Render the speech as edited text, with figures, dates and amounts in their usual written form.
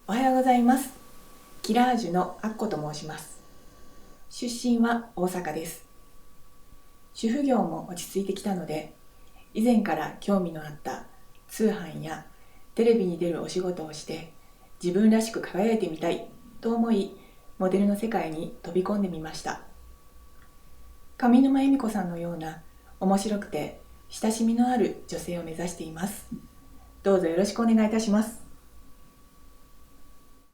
おはようございます。キラージュのアッコと申します。出身は大阪です。主婦業も落ち着いてきたので、以前から興味のあった通販やテレビに出るお仕事をして自分らしく輝いてみたいと思い、モデルの世界に飛び込んでみました。上沼恵美子さんのような面白くて親しみのある女性を目指しています。どうぞよろしくお願いいたします。